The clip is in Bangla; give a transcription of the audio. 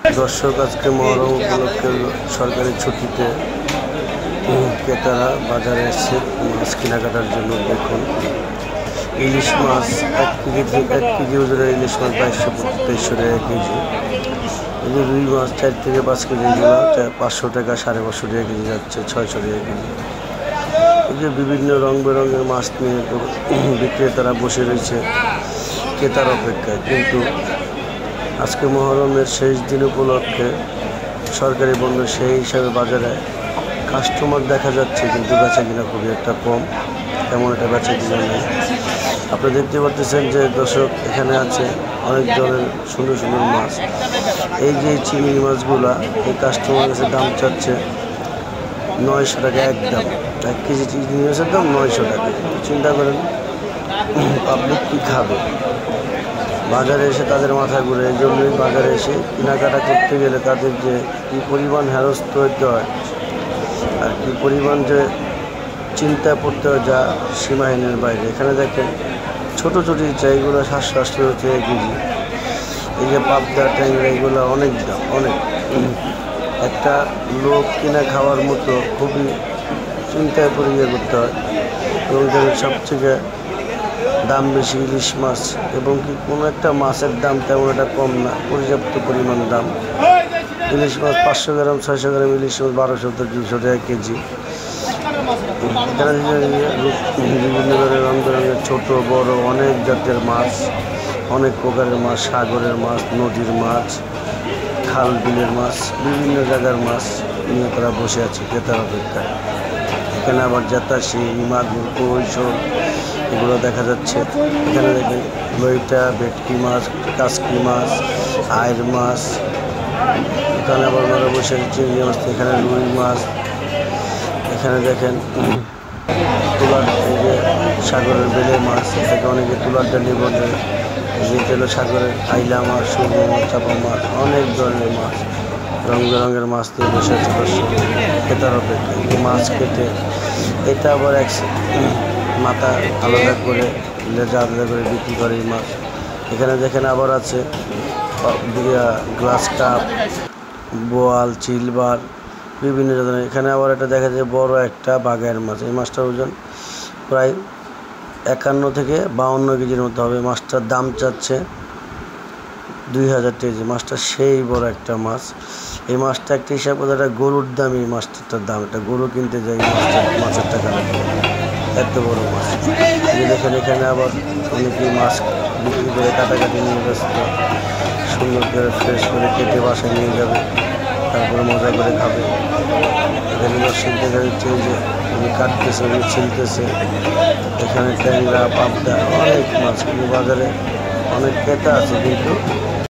দর্শক, আজকে মহরম উপলক্ষে সরকারি ছুটিতে ক্রেতারা বাজারে এসে মাছ কেনাকাটার জন্য। দেখুন, ইলিশ মাছ 1 কেজি ওজনের ইলিশ মাছ 2200-2300 টাকা কেজি। এই যে রুই মাছ 4 থেকে 5 কেজি, 500 টাকা, 550 টাকা কেজি যাচ্ছে, 600 টাকা কেজি। এই যে বিভিন্ন রং বেরঙের মাছ নিয়ে বিক্রেতারা বসে রয়েছে ক্রেতার অপেক্ষায়। কিন্তু আজকে মহরমের শেষ দিন উপলক্ষে সরকারি বন্ধ, সেই হিসাবে বাজারে কাস্টমার দেখা যাচ্ছে, কিন্তু বেচা কিনা খুবই একটা কম, তেমন একটা বেচা কিনা নেই। আপনারা দেখতে পাচ্ছেন যে দর্শক, এখানে আছে অনেক ধরনের সুন্দর সুন্দর মাছ। এই যে চিংড়ি মাছগুলা, এই কাস্টমার কাছে দাম চাচ্ছে 900 টাকা একদম। 1 কেজি চিংড়ি মাছের দাম 900 টাকা। চিন্তা করেন পাবলিক কী খাবে। বাজারে এসে তাদের মাথা ঘুরে। এই জন্যই বাজারে এসে কেনাকাটা করতে গেলে তাদের যে কী পরিমাণ হেরস্ত হতে হয় আর কী পরিমাণ যে চিন্তা পড়তে হয়, যা সীমাহীনের বাইরে। এখানে দেখেন ছোটো ছোটো চাইগুলো 700-800 টাকা কেজি। এই যে পাবদা, ট্যাংরা, এগুলো অনেক দাম, অনেক। একটা লোক কিনা খাওয়ার মতো খুবই চিন্তায় পড়ে করতে হয়। এবং সবথেকে দাম বেশি ইলিশ মাছ, এবং কি কোনো একটা মাছের দাম তেমন একটা কম না, পর্যাপ্ত পরিমাণ দাম। ইলিশ মাছ 500 গ্রাম, 600 গ্রাম ইলিশ মাছ 1200-200 টাকা কেজি। এখানে বিভিন্ন ধরনের রং বেরঙের ছোটো বড় অনেক জাতের মাছ, অনেক প্রকারের মাছ, সাগরের মাছ, নদীর মাছ, খাল বিলের মাছ, বিভিন্ন জায়গার মাছ নিয়ে তারা বসে আছে ক্রেতার অপেক্ষায়। এখানে আবার জাতা, শিঙি, মাগুর, কই, শোল এগুলো দেখা যাচ্ছে। এখানে দেখেন লইটা, ভেটকি মাছ, কাসকি মাছ, আয়ের মাছ। এখানে আবার ওরা বসে আছে চিংড়ি মাছ, এখানে রুই মাছ। এখানে দেখেন তুলার, এই যে সাগরের বেলে মাছ, এটাকে অনেকে তুলার ডালি বলে। যেটা হলো সাগরের আইলা মাছ, সুরমা মাছ, চাপা মাছ, অনেক ধরনের মাছ, রং বেরঙের মাছ দিয়ে বসে আছে দর্শক ক্রেতার অপেক্ষায়। মাছ কেটে এটা আবার মাথা আলাদা করে, লেজা আলাদা করে বিক্রি করে এই মাছ। এখানে দেখেন আবার আছে গ্লাস কাপ, বোয়াল, চিলবার, বিভিন্ন ধরনের। এখানে আবার এটা দেখা যায় বড় একটা বাঘের মাছ। এই মাছটার ওজন প্রায় 51 থেকে 52 কেজির মতো হবে। মাছটার দাম চাচ্ছে 2000 কেজি। মাছটা সেই বড় একটা মাছ। এই মাছটা একটা হিসাব করে একটা গরুর দাম। এই মাছটার দাম, একটা গরু কিনতে যাই মাছের টাকা লাগবে, এত বড় মাছ। দেখেন এখানে আবার অনেকেই মাছ বিক্রি করে কাটাকাটি নিয়ে ব্যস্ত, সুন্দর করে ফ্রেশ করে কেটে বাসায় নিয়ে যাবে, তারপরে মজা করে খাবে। এখানে দর্শক দেখা যাচ্ছে যে উনি কাটতেছে, উনি ছিলতেছে। এখানে ট্যাংরা, পাবদা, অনেক মাছ। কিন্তু বাজারে অনেক ক্রেতা আছে, কিন্তু